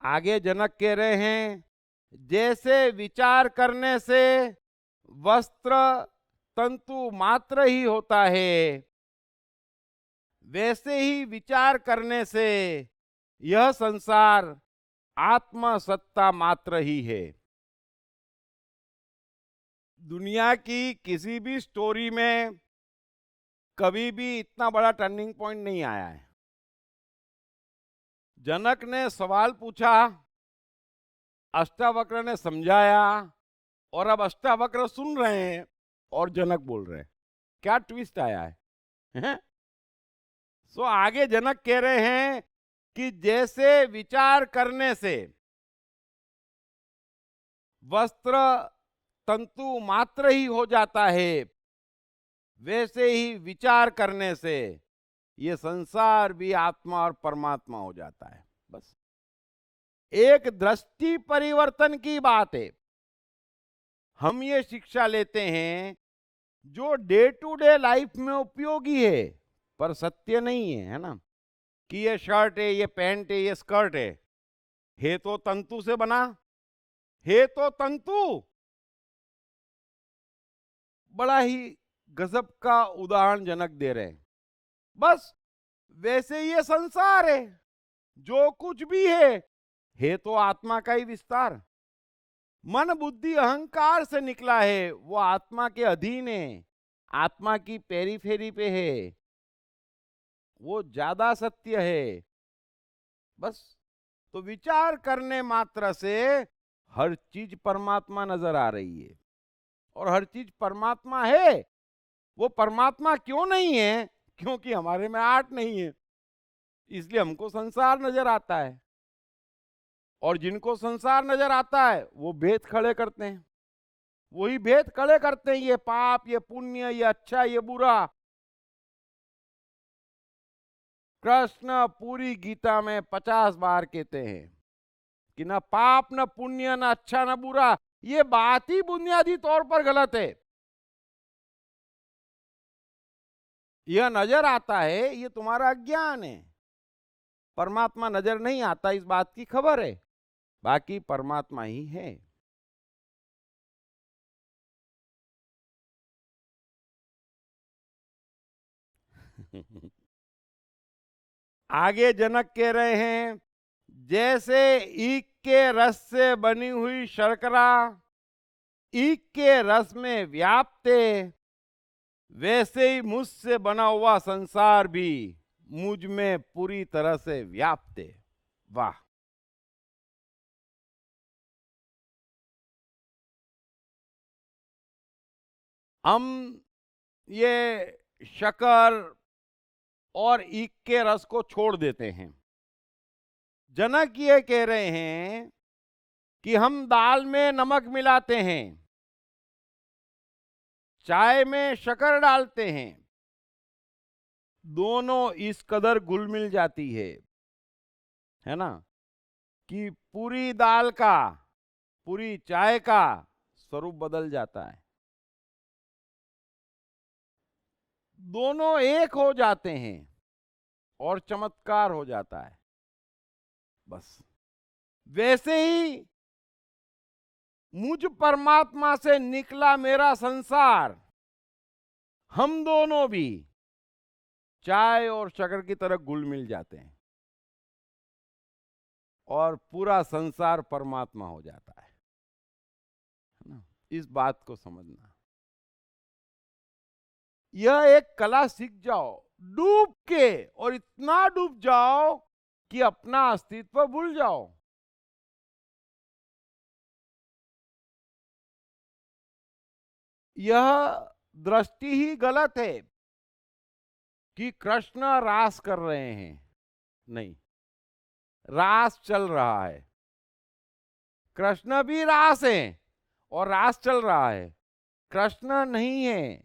आगे जनक कह रहे हैं, जैसे विचार करने से वस्त्र तंतु मात्र ही होता है, वैसे ही विचार करने से यह संसार आत्म सत्ता मात्र ही है। दुनिया की किसी भी स्टोरी में कभी भी इतना बड़ा टर्निंग पॉइंट नहीं आया है। जनक ने सवाल पूछा, अष्टावक्र ने समझाया, और अब अष्टावक्र सुन रहे हैं और जनक बोल रहे हैं। क्या ट्विस्ट आया है, हैं? सो आगे जनक कह रहे हैं कि जैसे विचार करने से वस्त्र तंतु मात्र ही हो जाता है, वैसे ही विचार करने से ये संसार भी आत्मा और परमात्मा हो जाता है। बस एक दृष्टि परिवर्तन की बात है। हम ये शिक्षा लेते हैं जो डे टू डे लाइफ में उपयोगी है, पर सत्य नहीं है ना? कि ये शर्ट है, ये पैंट है, ये स्कर्ट है तो तंतु से बना, है तो तंतु। बड़ा ही गजब का उदाहरण जनक दे रहे हैं। बस वैसे ये संसार है, जो कुछ भी है तो आत्मा का ही विस्तार। मन बुद्धि अहंकार से निकला है, वो आत्मा के अधीन है, आत्मा की पेरीफेरी पे है, वो ज्यादा सत्य है। बस तो विचार करने मात्र से हर चीज परमात्मा नजर आ रही है, और हर चीज परमात्मा है। वो परमात्मा क्यों नहीं है? क्योंकि हमारे में आर्ट नहीं है, इसलिए हमको संसार नजर आता है। और जिनको संसार नजर आता है वो भेद खड़े करते हैं, वही भेद खड़े करते हैं, ये पाप, ये पुण्य, ये अच्छा, ये बुरा। कृष्ण पूरी गीता में 50 बार कहते हैं कि न पाप, न पुण्य, न अच्छा, न बुरा। ये बात ही बुनियादी तौर पर गलत है। यह नजर आता है, ये तुम्हारा अज्ञान है। परमात्मा नजर नहीं आता, इस बात की खबर है, बाकी परमात्मा ही है। आगे जनक कह रहे हैं, जैसे ईख के रस से बनी हुई शर्करा ईख के रस में व्याप्त है, वैसे ही मुझसे बना हुआ संसार भी मुझ में पूरी तरह से व्याप्त है। वाह! हम ये शक्कर और ईख के रस को छोड़ देते हैं। जनक ये कह रहे हैं कि हम दाल में नमक मिलाते हैं, चाय में शक्कर डालते हैं, दोनों इस कदर घुल मिल जाती है ना, कि पूरी दाल का, पूरी चाय का स्वरूप बदल जाता है। दोनों एक हो जाते हैं और चमत्कार हो जाता है। बस वैसे ही मुझ परमात्मा से निकला मेरा संसार, हम दोनों भी चाय और शक्कर की तरह घुल मिल जाते हैं और पूरा संसार परमात्मा हो जाता है ना? इस बात को समझना। यह एक कला सीख जाओ, डूब के, और इतना डूब जाओ कि अपना अस्तित्व भूल जाओ। यह दृष्टि ही गलत है कि कृष्ण रास कर रहे हैं। नहीं, रास चल रहा है। कृष्ण भी रास है और रास चल रहा है, कृष्ण नहीं है।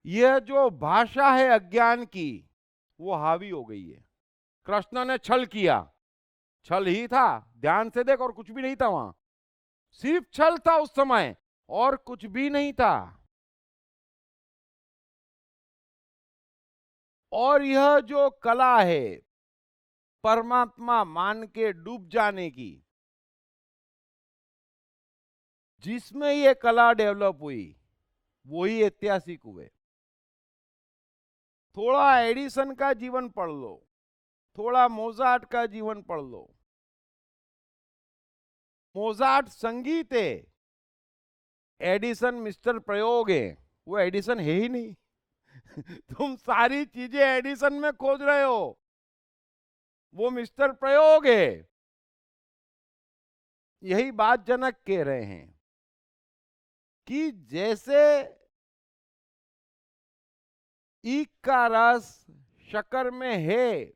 यह जो भाषा है अज्ञान की, वो हावी हो गई है। कृष्ण ने छल किया, छल ही था, ध्यान से देख, और कुछ भी नहीं था वहां, सिर्फ छल था उस समय, और कुछ भी नहीं था। और यह जो कला है, परमात्मा मान के डूब जाने की, जिसमें ये कला डेवलप हुई, वही ऐतिहासिक हुए। थोड़ा एडिसन का जीवन पढ़ लो, थोड़ा मोजार्ट का जीवन पढ़ लो। मोजार्ट संगीत है, एडिसन मिस्टर प्रयोग है। वो एडिसन है ही नहीं। तुम सारी चीजें एडिसन में खोज रहे हो, वो मिस्टर प्रयोग है। यही बात जनक कह रहे हैं कि जैसे ईख का रस शक्कर में है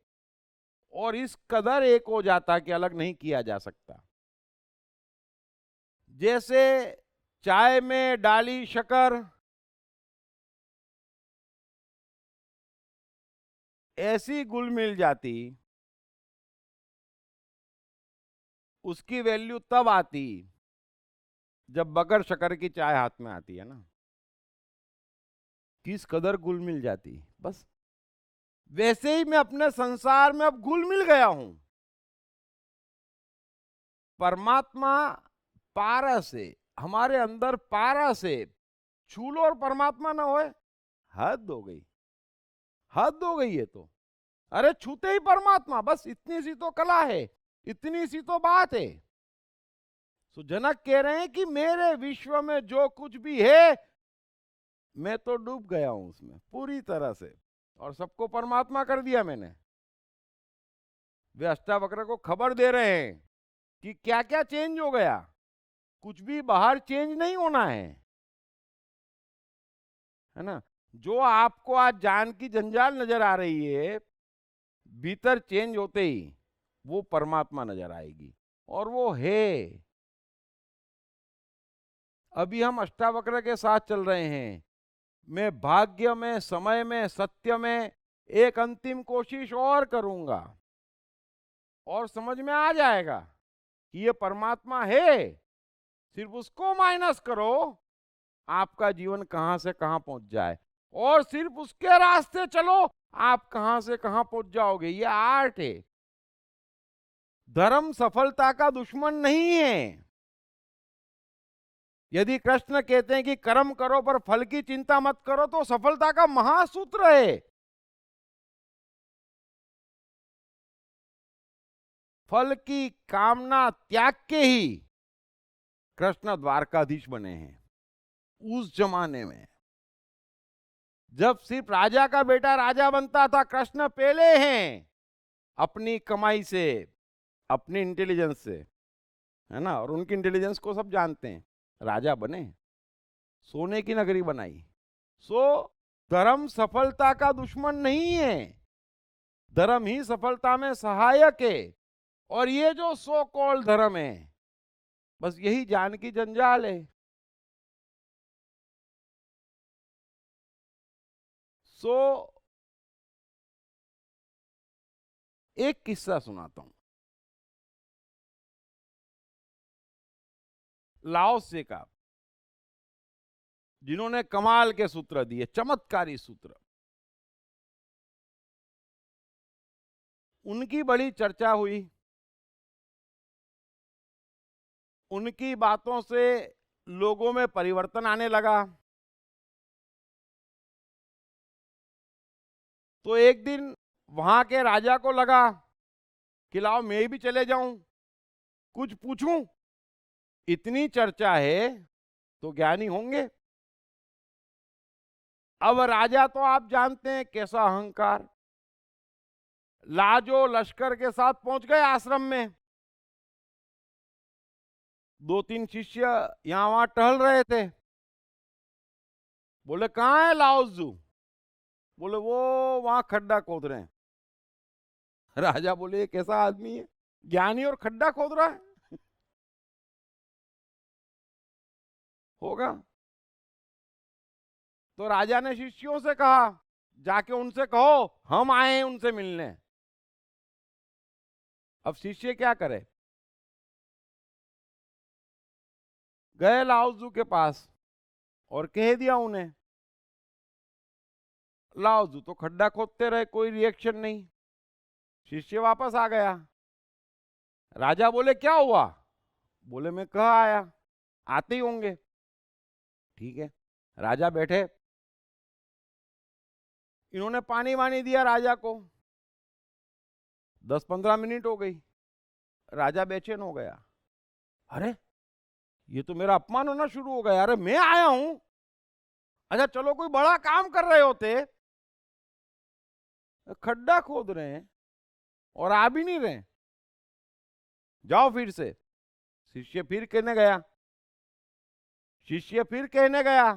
और इस कदर एक हो जाता कि अलग नहीं किया जा सकता, जैसे चाय में डाली शक्कर, ऐसी घुल मिल जाती, उसकी वैल्यू तब आती जब बगैर शक्कर की चाय हाथ में आती है ना, किस कदर घुल मिल जाती। बस वैसे ही मैं अपने संसार में अब घुल मिल गया हूं। परमात्मा पारस है, हमारे अंदर पारस है। छू लो और परमात्मा ना होए, हद हो गई, हद हो गई है। तो अरे छूते ही परमात्मा, बस इतनी सी तो कला है, इतनी सी तो बात है। तो जनक कह रहे हैं कि मेरे विश्व में जो कुछ भी है, मैं तो डूब गया हूं उसमें पूरी तरह से, और सबको परमात्मा कर दिया मैंने। वे अष्टावक्र को खबर दे रहे हैं कि क्या क्या चेंज हो गया। कुछ भी बाहर चेंज नहीं होना है ना। जो आपको आज जान की जंजाल नजर आ रही है, भीतर चेंज होते ही वो परमात्मा नजर आएगी, और वो है। अभी हम अष्टावक्र के साथ चल रहे हैं। मैं भाग्य में, समय में, सत्य में एक अंतिम कोशिश और करूंगा, और समझ में आ जाएगा कि ये परमात्मा है। सिर्फ उसको माइनस करो, आपका जीवन कहां से कहां पहुंच जाए, और सिर्फ उसके रास्ते चलो, आप कहां से कहां पहुंच जाओगे। ये आर्ट है। धर्म सफलता का दुश्मन नहीं है। यदि कृष्ण कहते हैं कि कर्म करो पर फल की चिंता मत करो, तो सफलता का महासूत्र है। फल की कामना त्याग के ही कृष्ण द्वारकाधीश बने हैं। उस जमाने में जब सिर्फ राजा का बेटा राजा बनता था, कृष्ण पहले हैं, अपनी कमाई से, अपनी इंटेलिजेंस से, है ना। और उनकी इंटेलिजेंस को सब जानते हैं, राजा बने, सोने की नगरी बनाई। सो धर्म सफलता का दुश्मन नहीं है, धर्म ही सफलता में सहायक है। और ये जो सो कॉल्ड धर्म है, बस यही जान की जंजाल है। सो एक किस्सा सुनाता हूं। लाओ से का, जिन्होंने कमाल के सूत्र दिए, चमत्कारी सूत्र, उनकी बड़ी चर्चा हुई। उनकी बातों से लोगों में परिवर्तन आने लगा। तो एक दिन वहां के राजा को लगा कि लाओ मैं भी चले जाऊं, कुछ पूछूं। इतनी चर्चा है तो ज्ञानी होंगे। अब राजा तो आप जानते हैं कैसा अहंकार, लाजो लश्कर के साथ पहुंच गए आश्रम में। दो तीन शिष्य यहां वहां टहल रहे थे। बोले कहां है लाओजू? बोले वो वहां खड्डा खोद रहे हैं। राजा बोले ये कैसा आदमी है, ज्ञानी और खड्डा खोद रहा है? होगा। तो राजा ने शिष्यों से कहा, जाके उनसे कहो हम आए हैं उनसे मिलने। अब शिष्य क्या करे? गए लाओजू के पास और कह दिया उन्हें। लाओजू तो खड्डा खोदते रहे, कोई रिएक्शन नहीं। शिष्य वापस आ गया। राजा बोले क्या हुआ? बोले मैं कहाँ आया, आते ही होंगे। ठीक है, राजा बैठे, इन्होंने पानी वानी दिया राजा को। 10-15 मिनट हो गई, राजा बेचैन हो गया। अरे ये तो मेरा अपमान होना शुरू हो गया। अरे मैं आया हूं, अच्छा चलो कोई बड़ा काम कर रहे होते, खड्डा खोद रहे हैं और आ भी नहीं रहे, जाओ फिर से। शिष्य फिर कहने गया, शिष्य फिर कहने गया,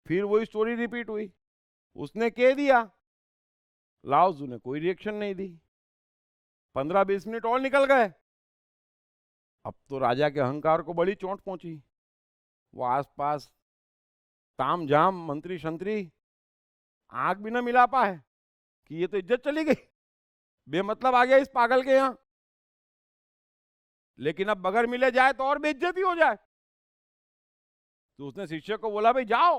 फिर वही स्टोरी रिपीट हुई। उसने कह दिया, लाओ जू ने कोई रिएक्शन नहीं दी। 15-20 मिनट और निकल गए। अब तो राजा के अहंकार को बड़ी चोट पहुंची। वो आसपास ताम झाम मंत्री शंत्री आंख भी ना मिला पाए कि ये तो इज्जत चली गई, बेमतलब आ गया इस पागल के यहां। लेकिन अब बगैर मिले जाए तो और बेइज्जती हो जाए। तो उसने शिष्य को बोला, भाई जाओ।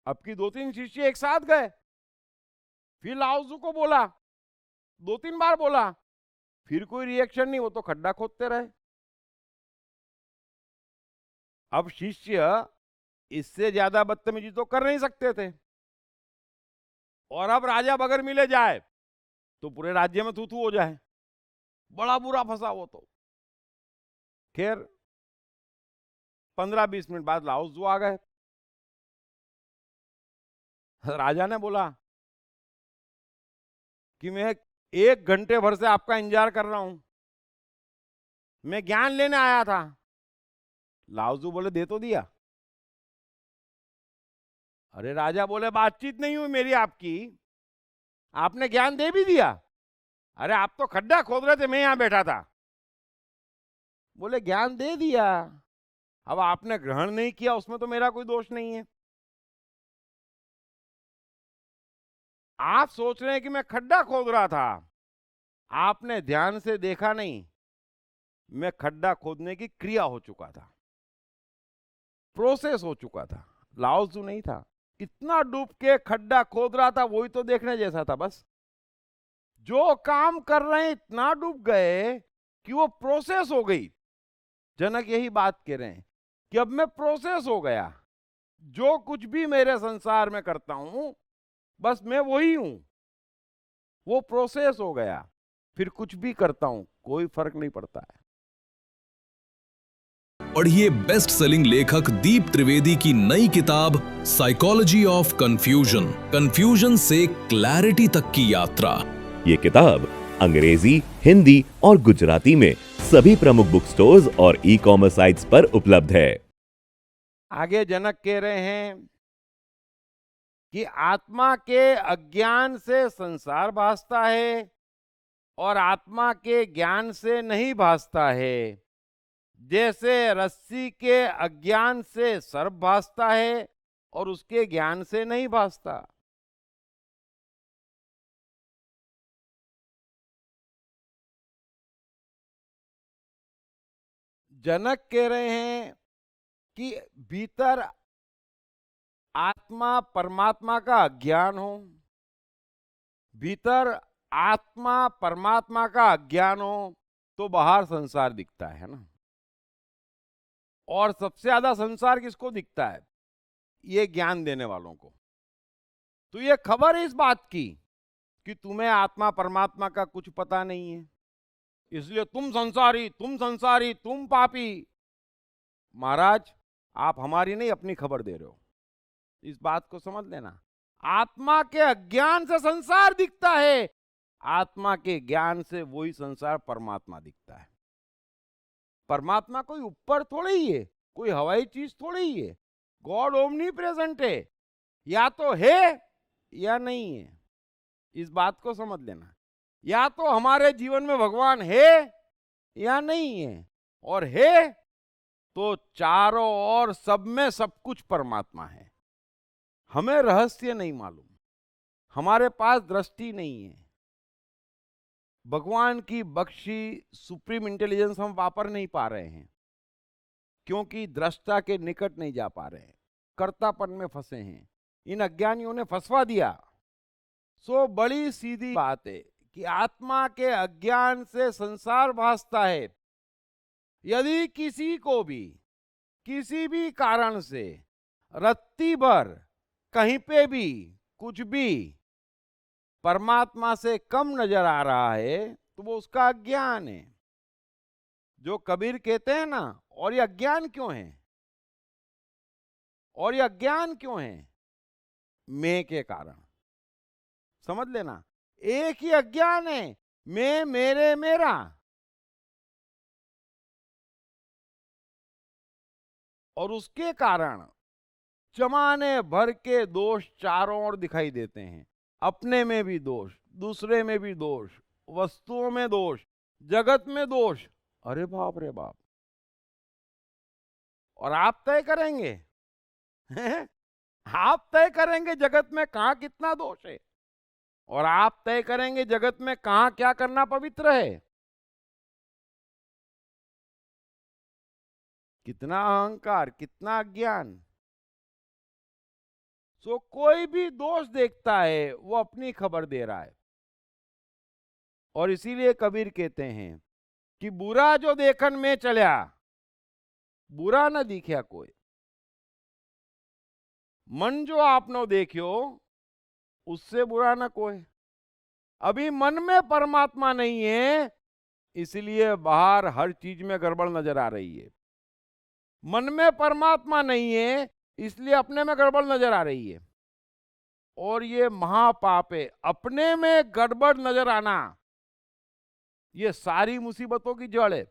अब की 2-3 शिष्य एक साथ गए। फिर लाओजू को बोला, 2-3 बार बोला, फिर कोई रिएक्शन नहीं, वो तो खड्डा खोदते रहे। अब शिष्य इससे ज्यादा बदतमीजी तो कर नहीं सकते थे, और अब राजा बगैर मिले जाए तो पूरे राज्य में थू थू हो जाए, बड़ा बुरा फंसा वो तो। खैर 15-20 मिनट बाद लाओजू आ गए। राजा ने बोला कि मैं 1 घंटे भर से आपका इंतजार कर रहा हूं, मैं ज्ञान लेने आया था। लाओजू बोले दे तो दिया। अरे राजा बोले बातचीत नहीं हुई मेरी आपकी, आपने ज्ञान दे भी दिया। अरे आप तो खड्डा खोद रहे थे, मैं यहां बैठा था। बोले ज्ञान दे दिया, अब आपने ग्रहण नहीं किया, उसमें तो मेरा कोई दोष नहीं है। आप सोच रहे हैं कि मैं खड्डा खोद रहा था, आपने ध्यान से देखा नहीं, मैं खड्डा खोदने की क्रिया हो चुका था, प्रोसेस हो चुका था, लाओजू नहीं था। इतना डूब के खड्डा खोद रहा था, वही तो देखने जैसा था। बस जो काम कर रहे हैं इतना डूब गए कि वो प्रोसेस हो गई। जनक यही बात कह रहे हैं कि अब मैं प्रोसेस हो गया, जो कुछ भी मेरे संसार में करता हूं बस मैं वही हूं, वो प्रोसेस हो गया। फिर कुछ भी करता हूं कोई फर्क नहीं पड़ता है। पढ़िए बेस्ट सेलिंग लेखक दीप त्रिवेदी की नई किताब साइकोलॉजी ऑफ कंफ्यूजन, कंफ्यूजन से क्लैरिटी तक की यात्रा। ये किताब अंग्रेजी, हिंदी और गुजराती में सभी प्रमुख बुक स्टोर्स और ई-कॉमर्स साइट्स पर उपलब्ध है। आगे जनक कह रहे हैं कि आत्मा के अज्ञान से संसार भासता है और आत्मा के ज्ञान से नहीं भासता है। जैसे रस्सी के अज्ञान से सर्प भासता है और उसके ज्ञान से नहीं भासता। जनक कह रहे हैं कि भीतर आत्मा परमात्मा का अज्ञान हो, भीतर आत्मा परमात्मा का अज्ञान हो तो बाहर संसार दिखता है ना। और सबसे ज्यादा संसार किसको दिखता है? ये ज्ञान देने वालों को। तो ये खबर है इस बात की कि तुम्हें आत्मा परमात्मा का कुछ पता नहीं है, इसलिए तुम संसारी, तुम संसारी, तुम पापी। महाराज आप हमारी नहीं अपनी खबर दे रहे हो, इस बात को समझ लेना। आत्मा के अज्ञान से संसार दिखता है, आत्मा के ज्ञान से वही संसार परमात्मा दिखता है। परमात्मा कोई ऊपर थोड़ी ही है, कोई हवाई चीज थोड़ी ही है। गॉड ओमनी प्रेजेंट है, या तो है या नहीं है, इस बात को समझ लेना। या तो हमारे जीवन में भगवान है या नहीं है, और है तो चारों ओर सब में सब कुछ परमात्मा है। हमें रहस्य नहीं मालूम, हमारे पास दृष्टि नहीं है, भगवान की बख्शी सुप्रीम इंटेलिजेंस हम वापर नहीं पा रहे हैं, क्योंकि दृष्टा के निकट नहीं जा पा रहे हैं, कर्तापन में फंसे हैं। इन अज्ञानियों ने फंसवा दिया। सो बड़ी सीधी बात है कि आत्मा के अज्ञान से संसार भासता है। यदि किसी को भी किसी भी कारण से रत्ती भर कहीं पे भी कुछ भी परमात्मा से कम नजर आ रहा है तो वो उसका अज्ञान है। जो कबीर कहते हैं ना, और ये अज्ञान क्यों है, और ये अज्ञान क्यों है? मैं के कारण। समझ लेना, एक ही अज्ञान है, मैं, मेरे, मेरा। और उसके कारण जमाने भर के दोष चारों ओर दिखाई देते हैं। अपने में भी दोष, दूसरे में भी दोष, वस्तुओं में दोष, जगत में दोष। अरे बाप रे बाप। और आप तय करेंगे आप तय करेंगे जगत में कहां कितना दोष है, और आप तय करेंगे जगत में कहां क्या करना पवित्र है। कितना अहंकार, कितना अज्ञान। सो कोई भी दोष देखता है वो अपनी खबर दे रहा है। और इसीलिए कबीर कहते हैं कि बुरा जो देखन में चलिया, बुरा न दिख्या कोई। मन जो आपनो देखियो उससे बुरा न कोई। अभी मन में परमात्मा नहीं है, इसलिए बाहर हर चीज में गड़बड़ नजर आ रही है। मन में परमात्मा नहीं है, इसलिए अपने में गड़बड़ नजर आ रही है। और ये महापाप है, अपने में गड़बड़ नजर आना। ये सारी मुसीबतों की जड़ है।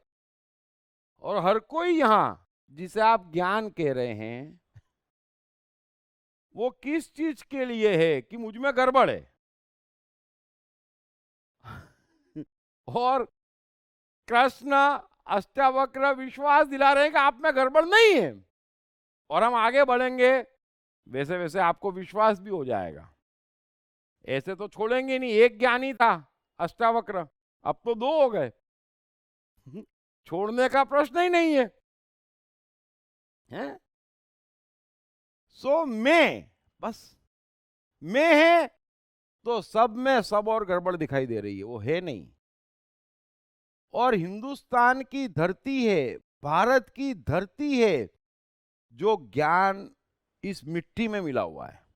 और हर कोई यहां जिसे आप ज्ञान कह रहे हैं, वो किस चीज के लिए है कि मुझ में गड़बड़ है। और कृष्ण अष्टावक्र विश्वास दिला रहे हैं कि आप में गड़बड़ नहीं है। और हम आगे बढ़ेंगे वैसे वैसे आपको विश्वास भी हो जाएगा। ऐसे तो छोड़ेंगे नहीं। एक ज्ञानी था अष्टावक्र, अब तो दो हो गए। छोड़ने का प्रश्न ही नहीं है, हैं? सो मैं, बस मैं है तो सब में सब और गड़बड़ दिखाई दे रही है, वो है नहीं। और हिंदुस्तान की धरती है, भारत की धरती है, जो ज्ञान इस मिट्टी में मिला हुआ है।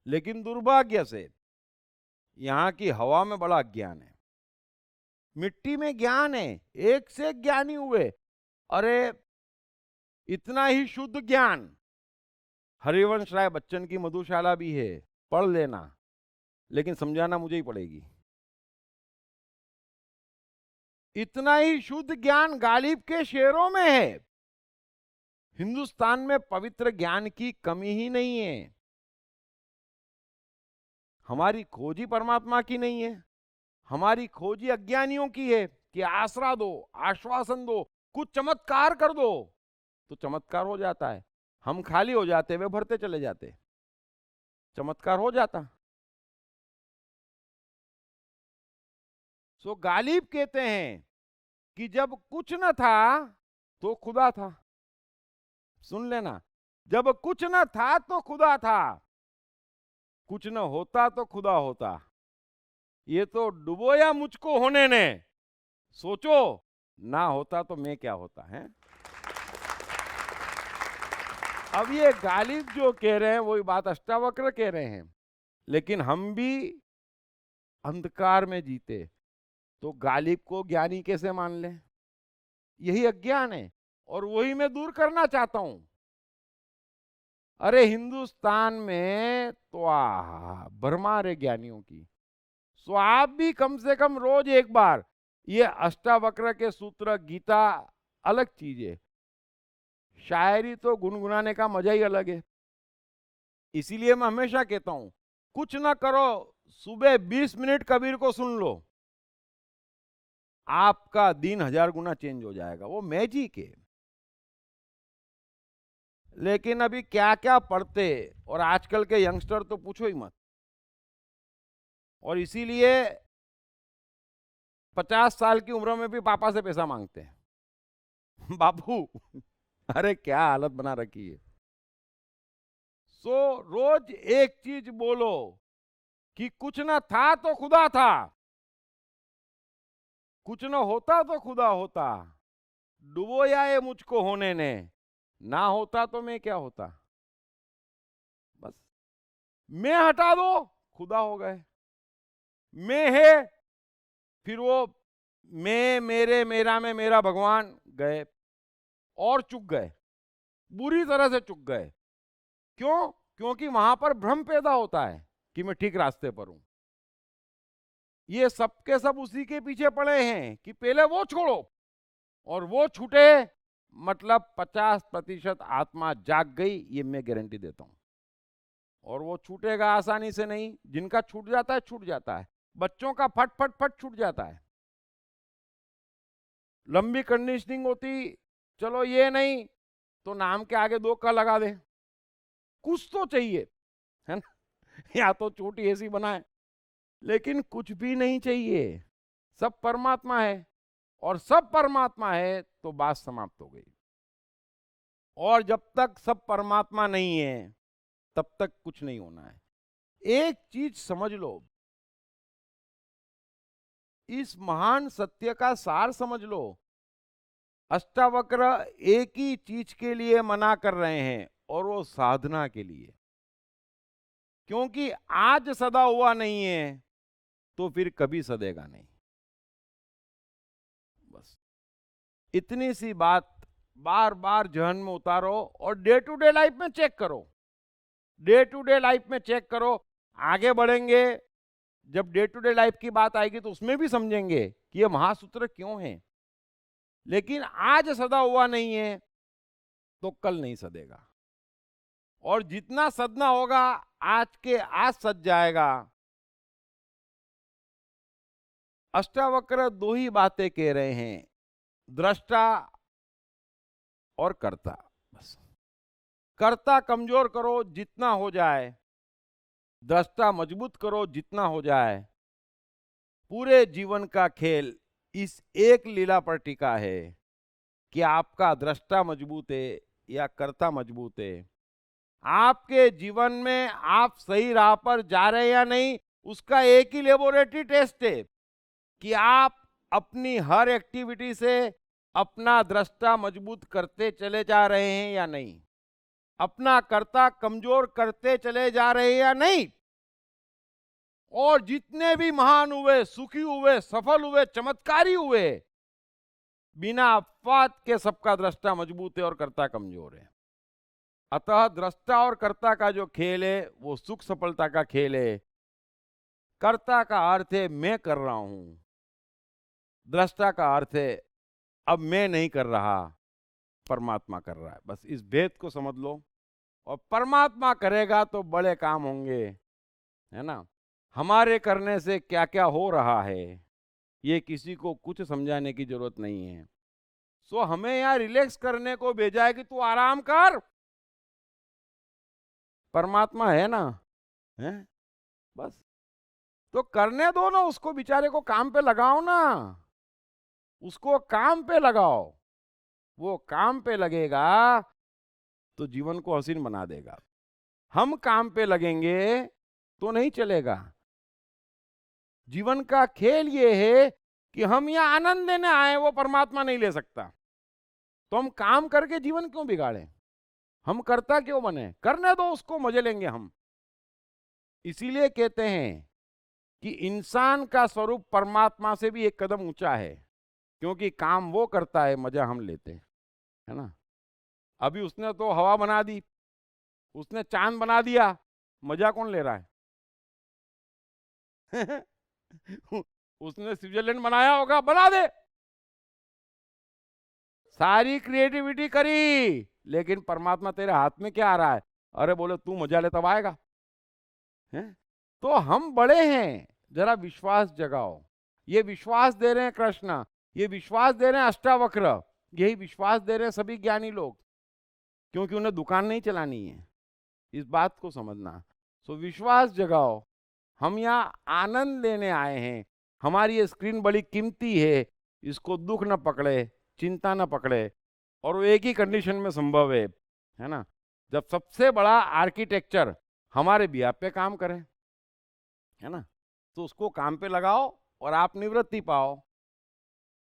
लेकिन दुर्भाग्य से यहां की हवा में बड़ा ज्ञान है, मिट्टी में ज्ञान है, एक से एक ज्ञानी हुए। अरे इतना ही शुद्ध ज्ञान, हरिवंश राय बच्चन की मधुशाला भी है, पढ़ लेना, लेकिन समझाना मुझे ही पड़ेगी। इतना ही शुद्ध ज्ञान गालिब के शेरों में है। हिंदुस्तान में पवित्र ज्ञान की कमी ही नहीं है। हमारी खोज ही परमात्मा की नहीं है, हमारी खोज ही अज्ञानियों की है कि आसरा दो, आश्वासन दो, कुछ चमत्कार कर दो, तो चमत्कार हो जाता है। हम खाली हो जाते, वे भरते चले जाते, चमत्कार हो जाता। सो गालिब कहते हैं कि जब कुछ न था तो खुदा था। सुन लेना, जब कुछ न था तो खुदा था, कुछ न होता तो खुदा होता। ये तो डुबोया मुझको होने ने, सोचो ना होता तो मैं क्या होता है। अब ये गालिब जो कह रहे हैं वही बात अष्टावक्र कह रहे हैं। लेकिन हम भी अंधकार में जीते तो गालिब को ज्ञानी कैसे मान लें? यही अज्ञान है, और वही मैं दूर करना चाहता हूं। अरे हिंदुस्तान में तो भरमार है ज्ञानियों की। सो आप भी कम से कम रोज एक बार ये अष्टावक्र के सूत्र, गीता अलग चीज है, शायरी तो गुनगुनाने का मजा ही अलग है। इसीलिए मैं हमेशा कहता हूं, कुछ ना करो, सुबह 20 मिनट कबीर को सुन लो, आपका दिन 1000 गुना चेंज हो जाएगा। वो मैजिक है। लेकिन अभी क्या क्या पढ़ते, और आजकल के यंगस्टर तो पूछो ही मत। और इसीलिए 50 साल की उम्र में भी पापा से पैसा मांगते हैं। बाबू अरे क्या हालत बना रखी है। सो रोज एक चीज बोलो कि कुछ ना था तो खुदा था, कुछ न होता तो खुदा होता, डुबोया ये मुझको होने ने, ना होता तो मैं क्या होता। बस मैं हटा दो, खुदा हो गए। मैं है, फिर वो मैं मेरे मेरा में मेरा भगवान गए और चुक गए, बुरी तरह से चुक गए। क्यों? क्योंकि वहां पर भ्रम पैदा होता है कि मैं ठीक रास्ते पर हूं। ये सब के सब उसी के पीछे पड़े हैं कि पहले वो छोड़ो, और वो छूटे मतलब 50% आत्मा जाग गई, ये मैं गारंटी देता हूं। और वो छूटेगा आसानी से नहीं, जिनका छूट जाता है छूट जाता है। बच्चों का फट फट फट छूट जाता है। लंबी कंडीशनिंग होती, चलो ये नहीं तो नाम के आगे 2 का लगा दे, कुछ तो चाहिए, है ना। या तो छोटी ऐसी बनाए, लेकिन कुछ भी नहीं चाहिए, सब परमात्मा है। और सब परमात्मा है तो बात समाप्त हो गई। और जब तक सब परमात्मा नहीं है तब तक कुछ नहीं होना है। एक चीज समझ लो, इस महान सत्य का सार समझ लो। अष्टावक्र एक ही चीज के लिए मना कर रहे हैं, और वो साधना के लिए। क्योंकि आज सदा हुआ नहीं है तो फिर कभी सदेगा नहीं। बस इतनी सी बात बार बार जहन में उतारो और डे टू डे लाइफ में चेक करो। डे टू डे लाइफ में चेक करो। आगे बढ़ेंगे, जब डे टू डे लाइफ की बात आएगी तो उसमें भी समझेंगे कि ये महासूत्र क्यों है। लेकिन आज सदा हुआ नहीं है तो कल नहीं सदेगा, और जितना सदना होगा आज के आज सज जाएगा। अष्टावक्र 2 ही बातें कह रहे हैं, दृष्टा और कर्ता। बस कर्ता कमजोर करो जितना हो जाए, दृष्टा मजबूत करो जितना हो जाए। पूरे जीवन का खेल इस एक लीला पर टिका है कि आपका दृष्टा मजबूत है या कर्ता मजबूत है। आपके जीवन में आप सही राह पर जा रहे हैं या नहीं, उसका एक ही लेबोरेटरी टेस्ट है कि आप अपनी हर एक्टिविटी से अपना दृष्टा मजबूत करते चले जा रहे हैं या नहीं, अपना कर्ता कमजोर करते चले जा रहे हैं या नहीं। और जितने भी महान हुए, सुखी हुए, सफल हुए, चमत्कारी हुए, बिना अपवाद के सबका दृष्टा मजबूत है और कर्ता कमजोर है। अतः दृष्टा और कर्ता का जो खेल है वो सुख सफलता का खेल है। कर्ता का अर्थ है मैं कर रहा हूं, दृष्टा का अर्थ है अब मैं नहीं कर रहा, परमात्मा कर रहा है। बस इस भेद को समझ लो, और परमात्मा करेगा तो बड़े काम होंगे, है ना। हमारे करने से क्या क्या हो रहा है ये किसी को कुछ समझाने की जरूरत नहीं है। सो हमें यहां रिलैक्स करने को भेजा है कि तू आराम कर, परमात्मा है ना, है। बस तो करने दो ना, उसको बेचारे को काम पे लगाओ ना, उसको काम पे लगाओ। वो काम पे लगेगा तो जीवन को हसीन बना देगा। हम काम पे लगेंगे तो नहीं चलेगा। जीवन का खेल ये है कि हम यहाँ आनंद लेने आए, वो परमात्मा नहीं ले सकता। तो हम काम करके जीवन क्यों बिगाड़े, हम करता क्यों बने। करने दो उसको, मजे लेंगे हम। इसीलिए कहते हैं कि इंसान का स्वरूप परमात्मा से भी एक कदम ऊंचा है, क्योंकि काम वो करता है, मजा हम लेते हैं, है ना। अभी उसने तो हवा बना दी, उसने चांद बना दिया, मजा कौन ले रहा है। उसने स्विट्जरलैंड बनाया होगा, बना दे, सारी क्रिएटिविटी करी, लेकिन परमात्मा तेरे हाथ में क्या आ रहा है। अरे बोले तू मजा ले तब आएगा, है? तो हम बड़े हैं, जरा विश्वास जगाओ। ये विश्वास दे रहे हैं कृष्ण, ये विश्वास दे रहे हैं अष्टावक्र, यही विश्वास दे रहे हैं सभी ज्ञानी लोग, क्योंकि उन्हें दुकान नहीं चलानी है। इस बात को समझना। सो विश्वास जगाओ, हम यहाँ आनंद लेने आए हैं। हमारी ये स्क्रीन बड़ी कीमती है, इसको दुख न पकड़े, चिंता न पकड़े, और वो एक ही कंडीशन में संभव है ना, जब सबसे बड़ा आर्किटेक्चर हमारे बिहाफ पे काम करे, है ना। तो उसको काम पे लगाओ और आप निवृत्ति पाओ।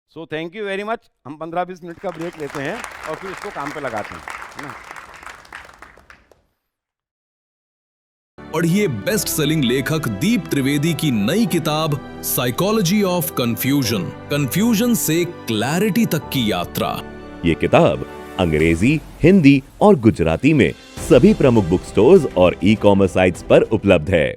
So thank you very much. हम 15-20 मिनट का ब्रेक लेते हैं और फिर इसको काम पे लगाते हैं, है ना। पढ़िए बेस्ट सेलिंग लेखक दीप त्रिवेदी की नई किताब साइकोलॉजी ऑफ कंफ्यूजन, कंफ्यूजन से क्लैरिटी तक की यात्रा। ये किताब अंग्रेजी, हिंदी और गुजराती में सभी प्रमुख बुक स्टोर्स और ई-कॉमर्स साइट्स पर उपलब्ध है।